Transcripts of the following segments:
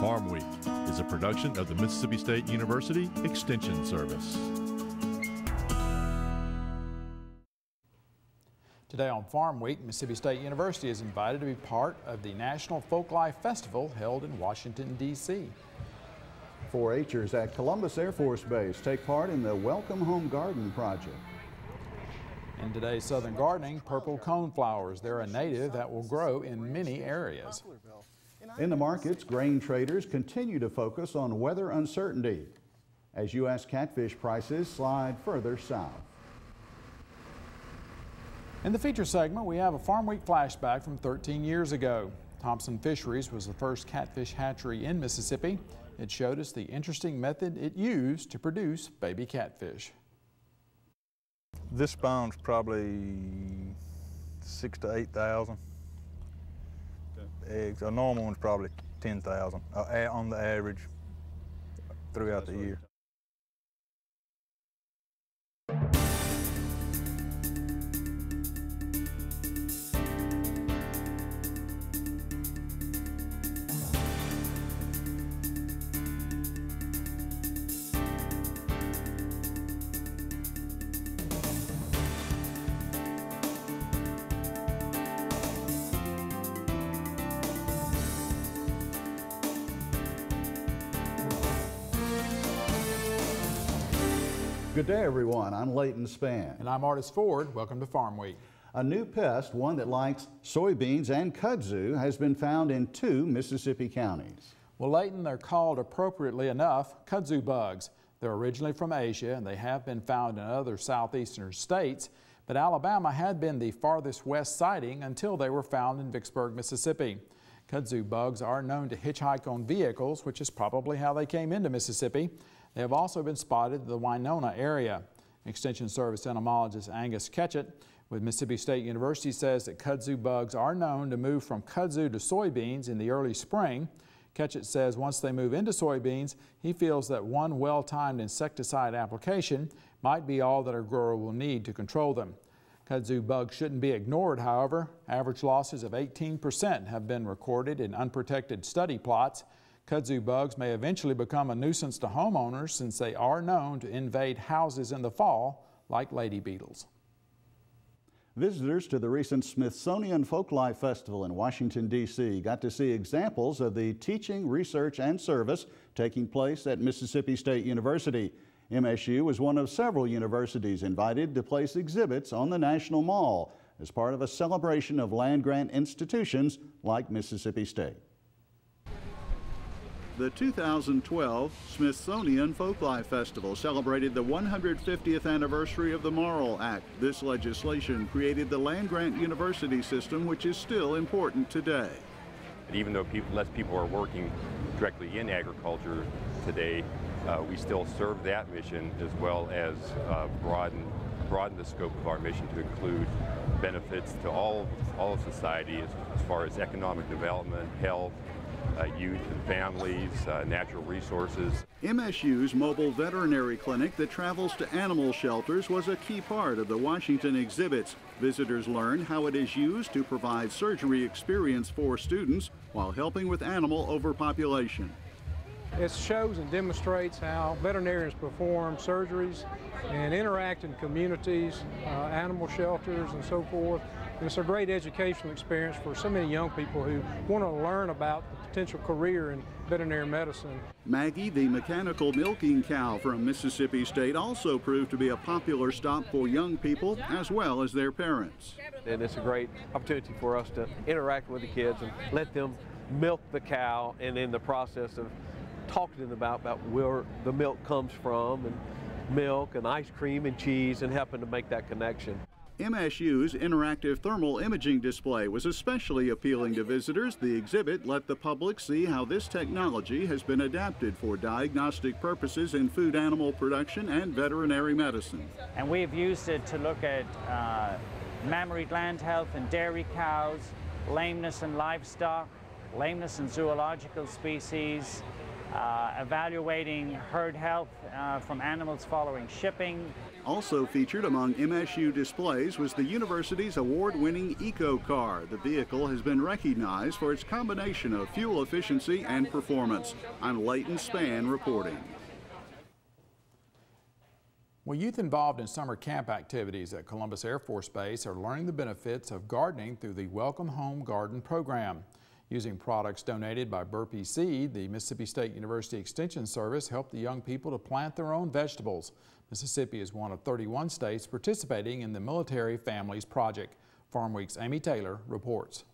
Farm Week is a production of the Mississippi State University Extension Service. Today on Farm Week, Mississippi State University is invited to be part of the National Folklife Festival held in Washington, D.C. 4-Hers at Columbus Air Force Base take part in the Welcome Home Garden project. In today's Southern Gardening, purple coneflowers. They're a native that will grow in many areas. In the markets, grain traders continue to focus on weather uncertainty as U.S. catfish prices slide further south. In the feature segment, we have a Farm Week flashback from 13 years ago. Thompson Fisheries was the first catfish hatchery in Mississippi. It showed us the interesting method it used to produce baby catfish. This spawn's probably 6,000 to 8,000 eggs. A normal one's probably 10,000 on the average throughout the year. Good day, everyone. I'm Leighton Spann. And I'm Artis Ford. Welcome to Farm Week. A new pest, one that likes soybeans and kudzu, has been found in 2 Mississippi counties. Well, Leighton, they're called appropriately enough kudzu bugs. They're originally from Asia and they have been found in other southeastern states, but Alabama had been the farthest west sighting until they were found in Vicksburg, Mississippi. Kudzu bugs are known to hitchhike on vehicles, which is probably how they came into Mississippi. They have also been spotted in the Winona area. Extension Service entomologist Angus Ketchett with Mississippi State University says that kudzu bugs are known to move from kudzu to soybeans in the early spring. Ketchett says once they move into soybeans, he feels that one well-timed insecticide application might be all that a grower will need to control them. Kudzu bugs shouldn't be ignored, however. Average losses of 18% have been recorded in unprotected study plots. Kudzu bugs may eventually become a nuisance to homeowners since they are known to invade houses in the fall like lady beetles. Visitors to the recent Smithsonian Folklife Festival in Washington, D.C. got to see examples of the teaching, research, and service taking place at Mississippi State University. MSU was one of several universities invited to place exhibits on the National Mall as part of a celebration of land-grant institutions like Mississippi State. The 2012 Smithsonian Folklife Festival celebrated the 150th anniversary of the Morrill Act. This legislation created the land-grant university system, which is still important today. Even though less people are working directly in agriculture today, we still serve that mission as well as broaden the scope of our mission to include benefits to all of society as far as economic development, health, youth and families, natural resources. MSU's mobile veterinary clinic that travels to animal shelters was a key part of the Washington exhibits. Visitors learn how it is used to provide surgery experience for students while helping with animal overpopulation. It shows and demonstrates how veterinarians perform surgeries and interact in communities, animal shelters and so forth. And it's a great educational experience for so many young people who want to learn about the potential career in veterinary medicine. Maggie, the mechanical milking cow from Mississippi State, also proved to be a popular stop for young people as well as their parents. And it's a great opportunity for us to interact with the kids and let them milk the cow, and in the process of talking to them about where the milk comes from, and milk and ice cream and cheese, and helping to make that connection. MSU's interactive thermal imaging display was especially appealing to visitors. The exhibit let the public see how this technology has been adapted for diagnostic purposes in food animal production and veterinary medicine. And we've used it to look at mammary gland health in dairy cows, lameness in livestock, lameness in zoological species, evaluating herd health from animals following shipping. Also featured among MSU displays was the university's award-winning Eco Car. The vehicle has been recognized for its combination of fuel efficiency and performance. I'm Leighton Spann reporting. Well, youth involved in summer camp activities at Columbus Air Force Base are learning the benefits of gardening through the Welcome Home Garden program. Using products donated by Burpee Seed, the Mississippi State University Extension Service helped the young people to plant their own vegetables. Mississippi is one of 31 states participating in the Military Families Project. Farmweek's Amy Taylor reports.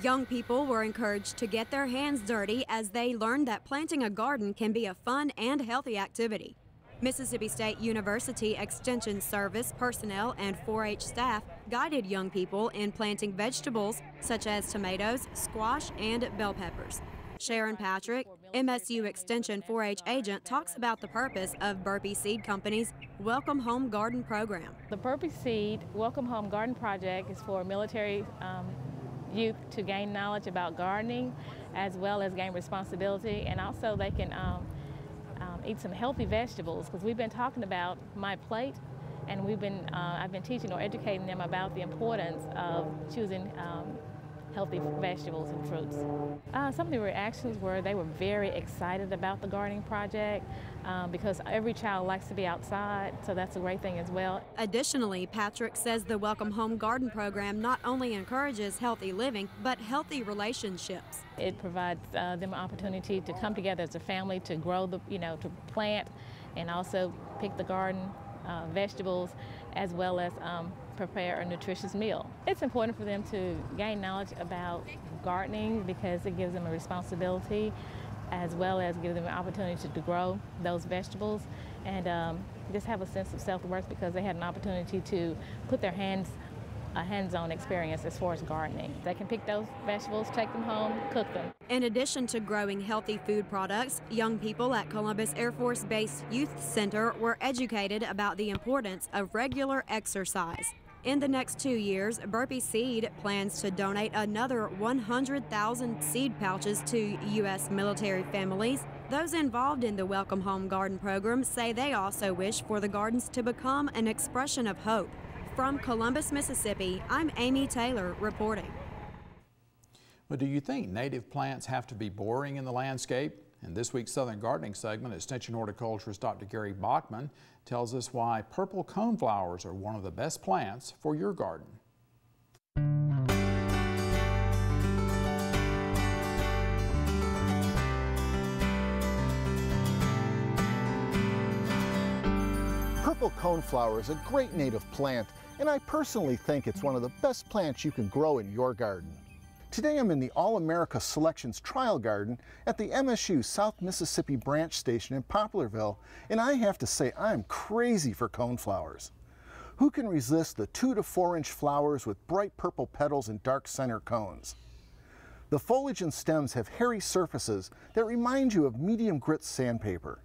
Young people were encouraged to get their hands dirty as they learned that planting a garden can be a fun and healthy activity. Mississippi State University Extension Service personnel and 4-H staff guided young people in planting vegetables such as tomatoes, squash, and bell peppers. Sharon Patrick, MSU Extension 4-H agent, talks about the purpose of Burpee Seed Company's Welcome Home Garden program. The Burpee Seed Welcome Home Garden project is for military youth to gain knowledge about gardening as well as gain responsibility, and also they can eat some healthy vegetables, because we've been talking about My Plate, and I've been teaching or educating them about the importance of choosing healthy vegetables and fruits. Some of the reactions were they were very excited about the gardening project because every child likes to be outside, so that's a great thing as well. Additionally, Patrick says the Welcome Home Garden program not only encourages healthy living, but healthy relationships. It provides them an opportunity to come together as a family to grow to plant and also pick the garden vegetables, as well as prepare a nutritious meal. It's important for them to gain knowledge about gardening because it gives them a responsibility, as well as gives them an opportunity to grow those vegetables, and just have a sense of self-worth because they had an opportunity to put their hands-on experience as far as gardening. They can pick those vegetables, take them home, cook them. In addition to growing healthy food products, young people at Columbus Air Force Base Youth Center were educated about the importance of regular exercise. In the next 2 years, Burpee Seed plans to donate another 100,000 seed pouches to U.S. military families. Those involved in the Welcome Home Garden program say they also wish for the gardens to become an expression of hope. From Columbus, Mississippi, I'm Amy Taylor reporting. Well, do you think native plants have to be boring in the landscape? In this week's Southern Gardening segment, Extension horticulturist Dr. Gary Bachman tells us why purple coneflowers are one of the best plants for your garden. Purple coneflower is a great native plant, and I personally think it's one of the best plants you can grow in your garden. Today I'm in the All-America Selections Trial Garden at the MSU South Mississippi Branch Station in Poplarville, and I have to say I'm crazy for coneflowers. Who can resist the 2 to 4 inch flowers with bright purple petals and dark center cones? The foliage and stems have hairy surfaces that remind you of medium grit sandpaper.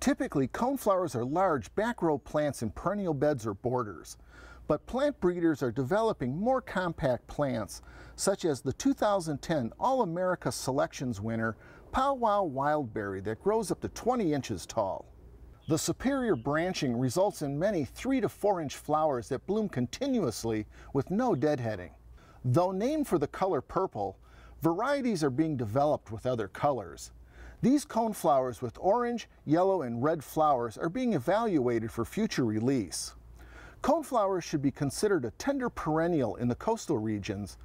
Typically, coneflowers are large back row plants in perennial beds or borders, but plant breeders are developing more compact plants, such as the 2010 All-America Selections winner Pow Wow Wildberry that grows up to 20 inches tall. The superior branching results in many 3 to 4 inch flowers that bloom continuously with no deadheading. Though named for the color purple, varieties are being developed with other colors. These coneflowers with orange, yellow, and red flowers are being evaluated for future release. Coneflowers should be considered a tender perennial in the coastal regions,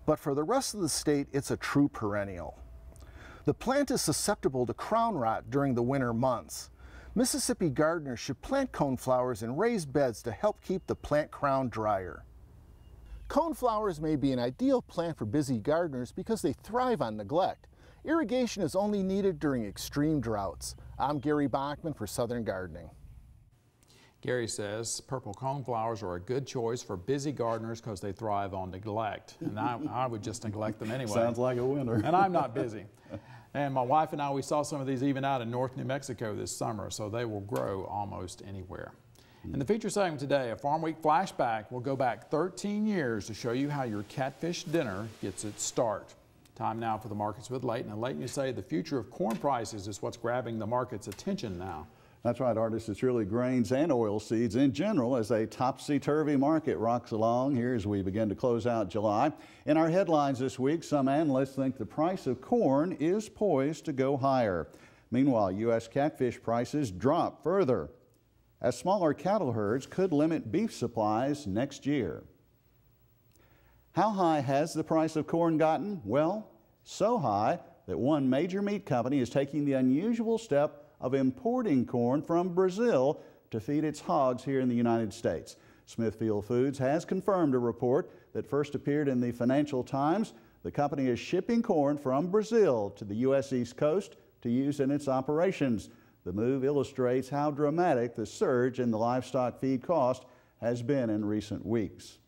but for the rest of the state, it's a true perennial. The plant is susceptible to crown rot during the winter months. Mississippi gardeners should plant coneflowers in raised beds to help keep the plant crown drier. Coneflowers may be an ideal plant for busy gardeners because they thrive on neglect. Irrigation is only needed during extreme droughts. I'm Gary Bachman for Southern Gardening. Gary says purple coneflowers are a good choice for busy gardeners because they thrive on neglect. And I would just neglect them anyway. Sounds like a winner. And I'm not busy. And my wife and I, we saw some of these even out in North New Mexico this summer, so they will grow almost anywhere. In the feature segment today, a Farm Week flashback will go back 13 years to show you how your catfish dinner gets its start. Time now for the markets with Leighton. And Leighton, you say the future of corn prices is what's grabbing the market's attention now. That's right, Artis. It's really grains and oilseeds in general as a topsy-turvy market rocks along here as we begin to close out July. In our headlines this week, some analysts think the price of corn is poised to go higher. Meanwhile, U.S. catfish prices drop further as smaller cattle herds could limit beef supplies next year. How high has the price of corn gotten? Well, so high that one major meat company is taking the unusual step of importing corn from Brazil to feed its hogs here in the United States. Smithfield Foods has confirmed a report that first appeared in the Financial Times. The company is shipping corn from Brazil to the U.S. East Coast to use in its operations. The move illustrates how dramatic the surge in the livestock feed cost has been in recent weeks.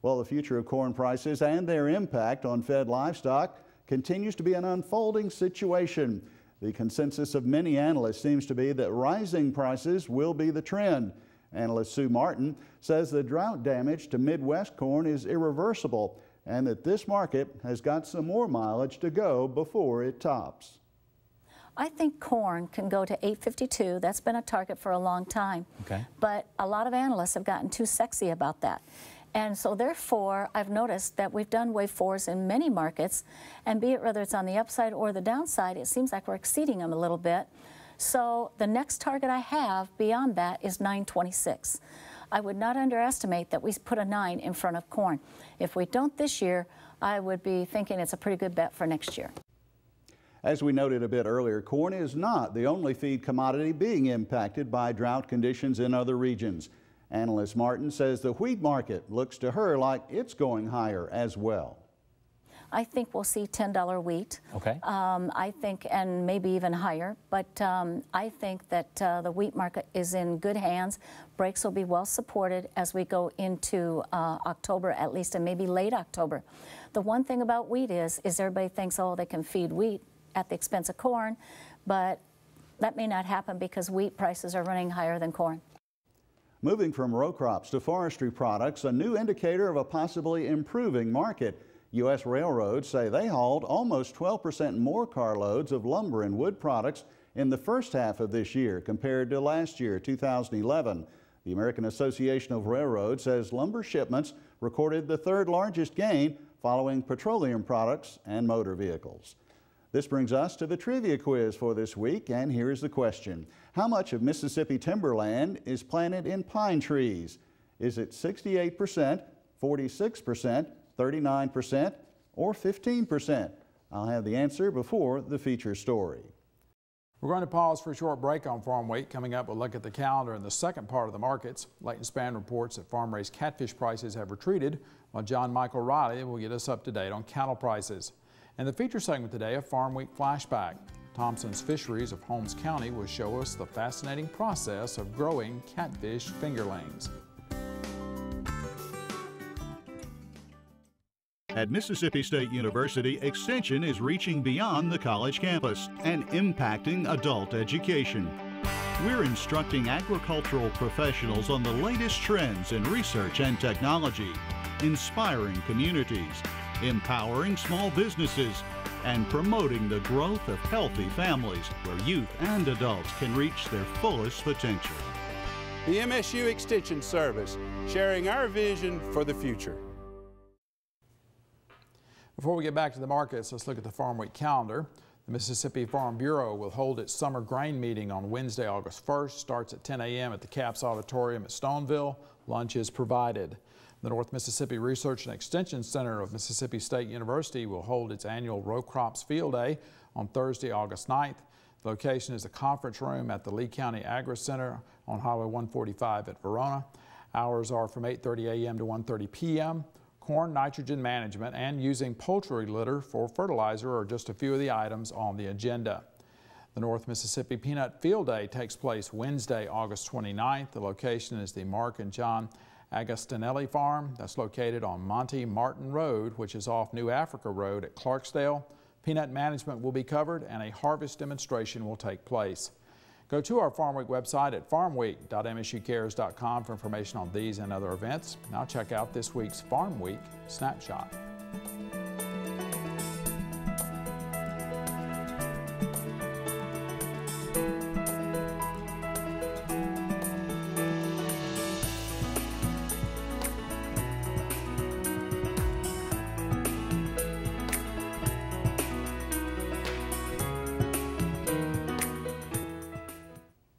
Well, the future of corn prices and their impact on fed livestock continues to be an unfolding situation. The consensus of many analysts seems to be that rising prices will be the trend. Analyst Sue Martin says the drought damage to Midwest corn is irreversible and that this market has got some more mileage to go before it tops. I think corn can go to $8.52. That's been a target for a long time. Okay. But a lot of analysts have gotten too sexy about that. And so therefore, I've noticed that we've done wave 4s in many markets, and be it whether it's on the upside or the downside, it seems like we're exceeding them a little bit. So the next target I have beyond that is 9.26. I would not underestimate that we put a 9 in front of corn. If we don't this year, I would be thinking it's a pretty good bet for next year. As we noted a bit earlier, corn is not the only feed commodity being impacted by drought conditions in other regions. Analyst Martin says the wheat market looks to her like it's going higher as well. I think we'll see $10 wheat. Okay. I think, and maybe even higher, but I think that the wheat market is in good hands. Breaks will be well supported as we go into October at least, and maybe late October. The one thing about wheat is everybody thinks, oh, they can feed wheat at the expense of corn, but that may not happen because wheat prices are running higher than corn. Moving from row crops to forestry products, a new indicator of a possibly improving market. U.S. railroads say they hauled almost 12% more carloads of lumber and wood products in the first half of this year compared to last year, 2011. The American Association of Railroads says lumber shipments recorded the third largest gain following petroleum products and motor vehicles. This brings us to the trivia quiz for this week, and here's the question. How much of Mississippi timberland is planted in pine trees? Is it 68%, 46%, 39%, or 15%? I'll have the answer before the feature story. We're going to pause for a short break on Farm Week. Coming up, we'll look at the calendar in the second part of the markets. Leighton Spann reports that farm-raised catfish prices have retreated, while John Michael Riley will get us up to date on cattle prices. And the feature segment today of Farm Week Flashback. Thompson's Fisheries of Holmes County will show us the fascinating process of growing catfish fingerlings. At Mississippi State University, Extension is reaching beyond the college campus and impacting adult education. We're instructing agricultural professionals on the latest trends in research and technology, inspiring communities, empowering small businesses, and promoting the growth of healthy families where youth and adults can reach their fullest potential. The MSU Extension Service, sharing our vision for the future. Before we get back to the markets, let's look at the Farm Week calendar. The Mississippi Farm Bureau will hold its summer grain meeting on Wednesday, August 1st. Starts at 10 a.m. at the CAPS Auditorium at Stoneville. Lunch is provided. The North Mississippi Research and Extension Center of Mississippi State University will hold its annual Row Crops Field Day on Thursday, August 9th. The location is the conference room at the Lee County Agri Center on Highway 145 at Verona. Hours are from 8:30 a.m. to 1:30 p.m. Corn nitrogen management and using poultry litter for fertilizer are just a few of the items on the agenda. The North Mississippi Peanut Field Day takes place Wednesday, August 29th. The location is the Mark and John Agostinelli Farm. That's located on Monte Martin Road, which is off New Africa Road at Clarksdale. Peanut management will be covered and a harvest demonstration will take place. Go to our Farm Week website at farmweek.msucares.com for information on these and other events. Now check out this week's Farm Week Snapshot.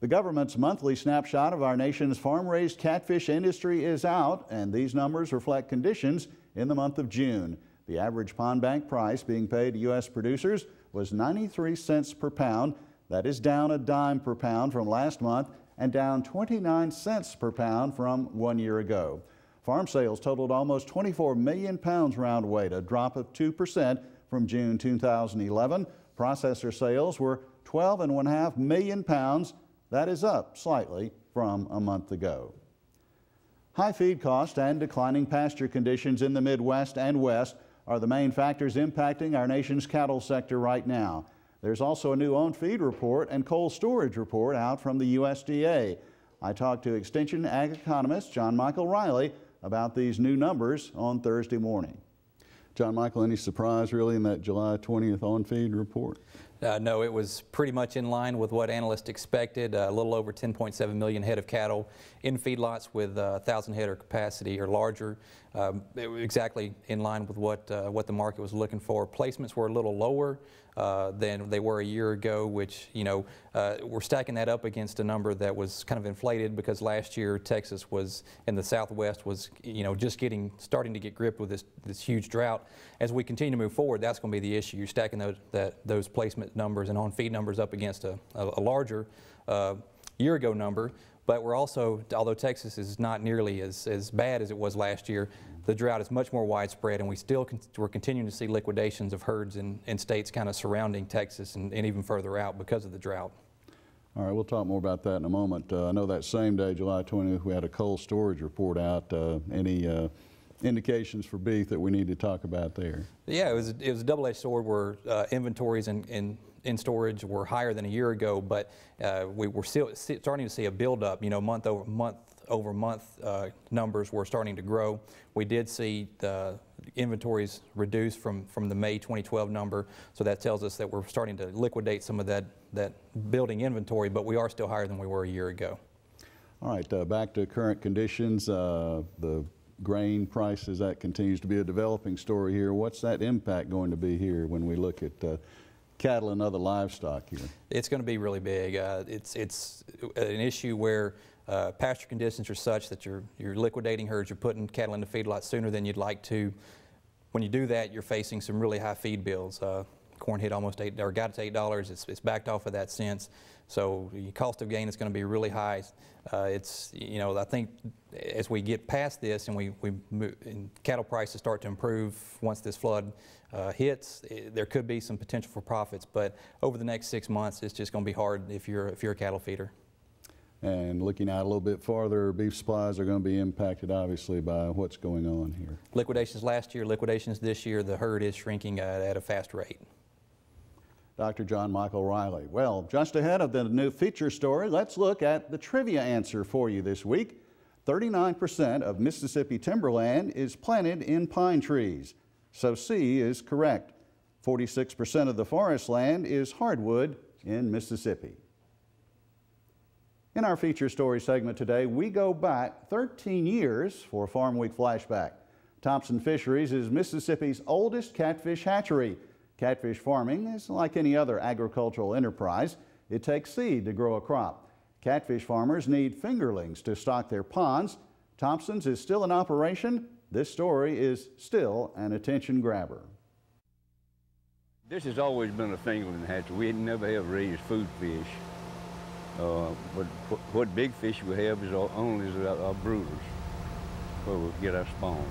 The government's monthly snapshot of our nation's farm-raised catfish industry is out, and these numbers reflect conditions in the month of June. The average pond bank price being paid to U.S. producers was 93 cents per pound. That is down a dime per pound from last month and down 29 cents per pound from 1 year ago. Farm sales totaled almost 24 million pounds round weight, a drop of 2% from June 2011. Processor sales were 12.5 million pounds. That is up slightly from a month ago. High feed cost and declining pasture conditions in the Midwest and West are the main factors impacting our nation's cattle sector right now. There's also a new on-feed report and cold storage report out from the USDA. I talked to Extension Ag economist John Michael Riley about these new numbers on Thursday morning. John Michael, any surprise really in that July 20th on-feed report? No, it was pretty much in line with what analysts expected. A little over 10.7 million head of cattle in feedlots with 1,000 header capacity or larger. It was exactly in line with what the market was looking for. Placements were a little lower than they were a year ago, which, you know, we're stacking that up against a number that was kind of inflated because last year Texas was, in the Southwest, was, you know, just starting to get gripped with this huge drought. As we continue to move forward, that's going to be the issue. You're stacking those placement numbers and on-feed numbers up against a larger year ago number. But we're also, although Texas is not nearly as bad as it was last year, the drought is much more widespread, and we're continuing to see liquidations of herds in states kind of surrounding Texas and even further out because of the drought. All right, we'll talk more about that in a moment. I know that same day, July 20th, we had a cold storage report out. Any indications for beef that we need to talk about there? Yeah, it was a double-edged sword where inventories in storage were higher than a year ago, but we were still starting to see a buildup. You know, month over month numbers were starting to grow. We did see the inventories reduce from the May 2012 number, so that tells us that we're starting to liquidate some of that building inventory, but we are still higher than we were a year ago. All right, back to current conditions. The grain prices, that continues to be a developing story here. What's that impact going to be here when we look at cattle and other livestock here? It's going to be really big. It's an issue where pasture conditions are such that you're liquidating herds, you're putting cattle into feedlots sooner than you'd like to. When you do that, you're facing some really high feed bills. Corn hit almost $8, or got to $8. It's backed off of that since. So the cost of gain is going to be really high. It's, you know, I think as we get past this and and cattle prices start to improve once this flood hits, there could be some potential for profits. But over the next 6 months, it's just going to be hard if you're a cattle feeder. And looking out a little bit farther, beef supplies are going to be impacted obviously by what's going on here. Liquidations last year, liquidations this year, the herd is shrinking at a fast rate. Dr. John Michael Riley. Well, just ahead of the new feature story, let's look at the trivia answer for you this week. 39% of Mississippi timberland is planted in pine trees, so C is correct. 46% of the forest land is hardwood in Mississippi. In our feature story segment today, we go back 13 years for Farm Week Flashback. Thompson Fisheries is Mississippi's oldest catfish hatchery. Catfish farming is like any other agricultural enterprise. It takes seed to grow a crop. Catfish farmers need fingerlings to stock their ponds. Thompson's is still in operation. This story is still an attention grabber. This has always been a fingerling hatchery. We never have raised food fish. But what big fish we have is only our brooders, where we get our spawn.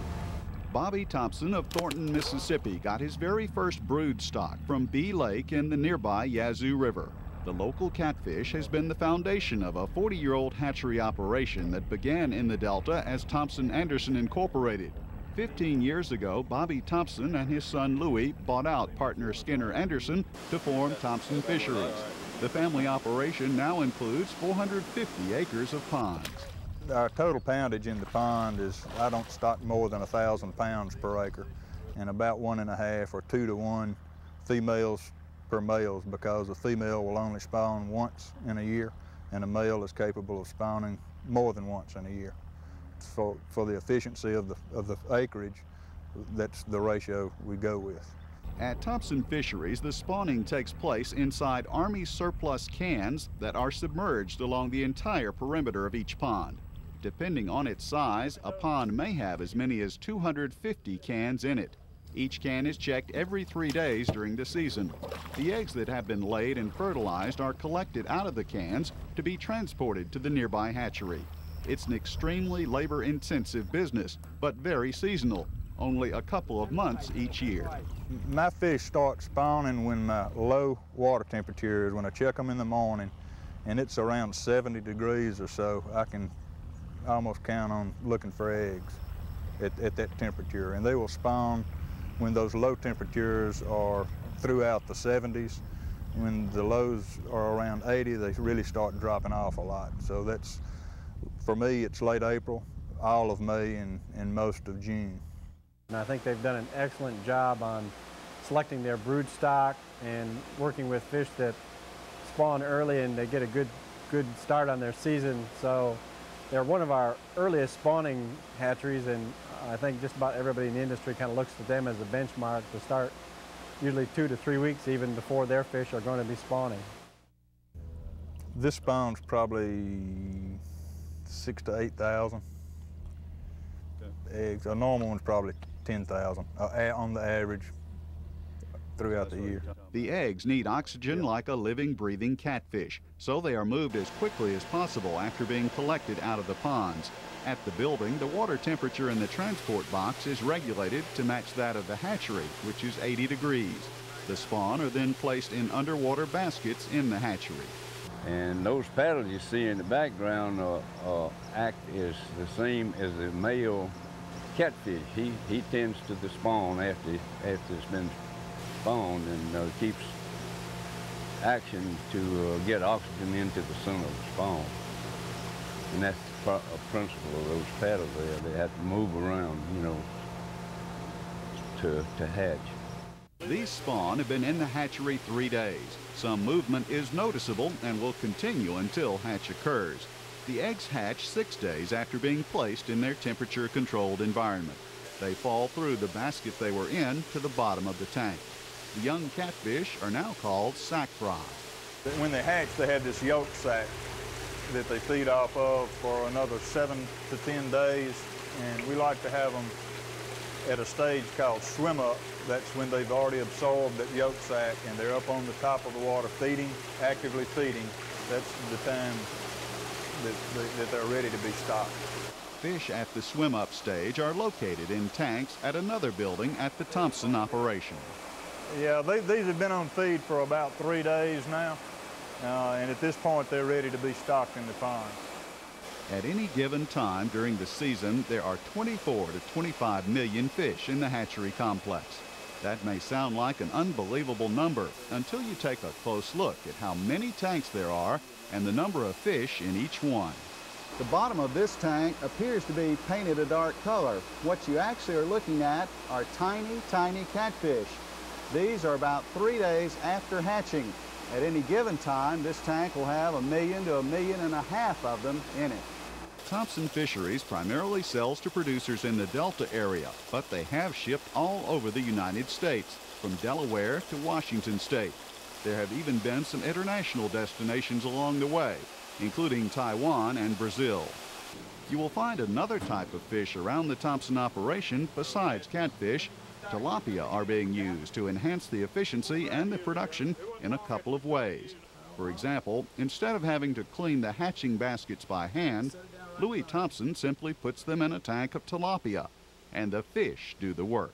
Bobby Thompson of Thornton, Mississippi got his very first brood stock from Bee Lake in the nearby Yazoo River. The local catfish has been the foundation of a 40-year-old hatchery operation that began in the Delta as Thompson Anderson Incorporated. 15 years ago, Bobby Thompson and his son Louis bought out partner Skinner Anderson to form Thompson Fisheries. The family operation now includes 450 acres of ponds. Our total poundage in the pond is, I don't stock more than 1,000 pounds per acre, and about 1.5 or 2 to 1 females per males, because a female will only spawn once in a year, and a male is capable of spawning more than once in a year. For the efficiency of the acreage, that's the ratio we go with. At Thompson Fisheries, the spawning takes place inside Army surplus cans that are submerged along the entire perimeter of each pond. Depending on its size, a pond may have as many as 250 cans in it. Each can is checked every 3 days during the season. The eggs that have been laid and fertilized are collected out of the cans to be transported to the nearby hatchery. It's an extremely labor-intensive business, but very seasonal, only a couple of months each year. My fish start spawning when my low water temperature is, when I check them in the morning, and it's around 70 degrees or so. I can almost count on looking for eggs at that temperature, and they will spawn when those low temperatures are throughout the 70s. When the lows are around 80, they really start dropping off a lot. So that's, for me, it's late April, all of May, and most of June. And I think they've done an excellent job on selecting their brood stock and working with fish that spawn early and they get a good start on their season. So they're one of our earliest spawning hatcheries, and I think just about everybody in the industry kind of looks to them as a benchmark to start usually 2 to 3 weeks even before their fish are going to be spawning. This spawns probably 6,000 to 8,000 eggs. A normal one's probably 10,000 on the average throughout the year. The eggs need oxygen like a living, breathing catfish, so they are moved as quickly as possible after being collected out of the ponds. At the building, the water temperature in the transport box is regulated to match that of the hatchery, which is 80 degrees. The spawn are then placed in underwater baskets in the hatchery. And those paddles you see in the background act is the same as the male catfish. He tends to the spawn after it's been spawned, and keeps action to get oxygen into the center of the spawn. And that's a principle of those paddles there. They have to move around, you know, to hatch. These spawn have been in the hatchery 3 days. Some movement is noticeable and will continue until hatch occurs. The eggs hatch 6 days after being placed in their temperature-controlled environment. They fall through the basket they were in to the bottom of the tank. The young catfish are now called sack fry. When they hatch, they have this yolk sac that they feed off of for another 7 to 10 days, and we like to have them at a stage called swim up. That's when they've already absorbed that yolk sac and they're up on the top of the water feeding, actively feeding. That's the time that they're ready to be stocked. Fish at the swim-up stage are located in tanks at another building at the Thompson operation. Yeah, these have been on feed for about 3 days now, and at this point they're ready to be stocked in the pond. At any given time during the season, there are 24 to 25 million fish in the hatchery complex. That may sound like an unbelievable number until you take a close look at how many tanks there are and the number of fish in each one. The bottom of this tank appears to be painted a dark color. What you actually are looking at are tiny, tiny catfish. These are about 3 days after hatching. At any given time, this tank will have 1 million to 1.5 million of them in it. Thompson Fisheries primarily sells to producers in the Delta area, but they have shipped all over the United States, from Delaware to Washington State. There have even been some international destinations along the way, including Taiwan and Brazil. You will find another type of fish around the Thompson operation besides catfish. Tilapia are being used to enhance the efficiency and the production in a couple of ways. For example, instead of having to clean the hatching baskets by hand, Louis Thompson simply puts them in a tank of tilapia, and the fish do the work.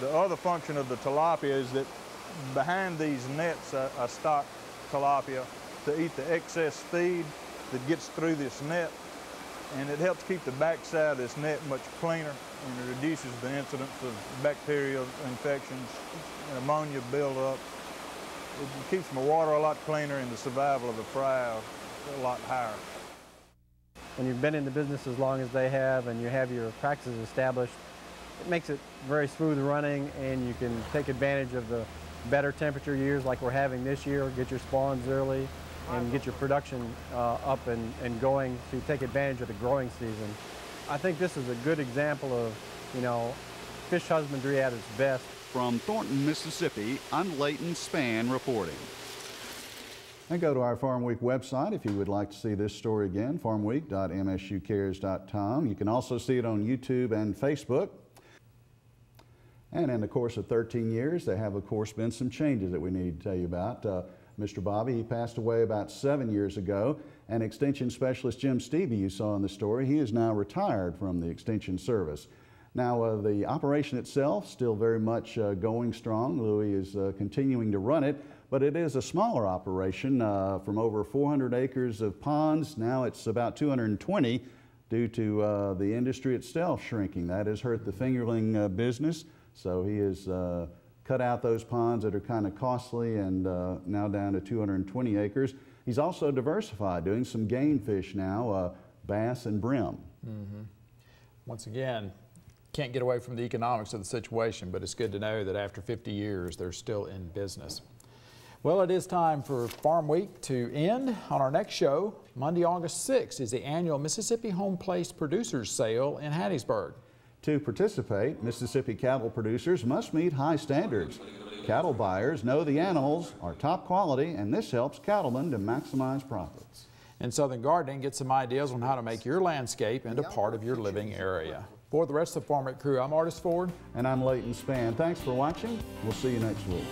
The other function of the tilapia is that behind these nets I stock tilapia to eat the excess feed that gets through this net, and it helps keep the backside of this net much cleaner, and it reduces the incidence of bacterial infections, ammonia buildup. It keeps my water a lot cleaner and the survival of the fry a lot higher. When you've been in the business as long as they have and you have your practices established, it makes it very smooth running, and you can take advantage of the better temperature years like we're having this year, get your spawns early, and get your production up and going to take advantage of the growing season. I think this is a good example of, fish husbandry at its best. From Thornton, Mississippi, I'm Leighton Spann reporting. And go to our Farm Week website if you would like to see this story again, farmweek.msucares.com. You can also see it on YouTube and Facebook. And in the course of 13 years, there have, of course, been some changes that we need to tell you about. Mr. Bobby, he passed away about 7 years ago, and Extension Specialist Jim Stevie, you saw in the story, he is now retired from the Extension Service. Now, the operation itself still very much going strong. Louis is continuing to run it, but it is a smaller operation from over 400 acres of ponds. Now it's about 220 due to the industry itself shrinking. That has hurt the fingerling business, so he has cut out those ponds that are kind of costly and now down to 220 acres. He's also diversified, doing some game fish now, bass and brim. Mm-hmm. Once again, can't get away from the economics of the situation, but it's good to know that after 50 years, they're still in business. Well, it is time for Farm Week to end. On our next show, Monday, August 6th, is the annual Mississippi Home Place Producers Sale in Hattiesburg. To participate, Mississippi cattle producers must meet high standards. Cattle buyers know the animals are top quality, and this helps cattlemen to maximize profits. And Southern Gardening gets some ideas on how to make your landscape into part of your living area. For the rest of the Farm Week crew, I'm Artis Ford. And I'm Leighton Spann. Thanks for watching. We'll see you next week.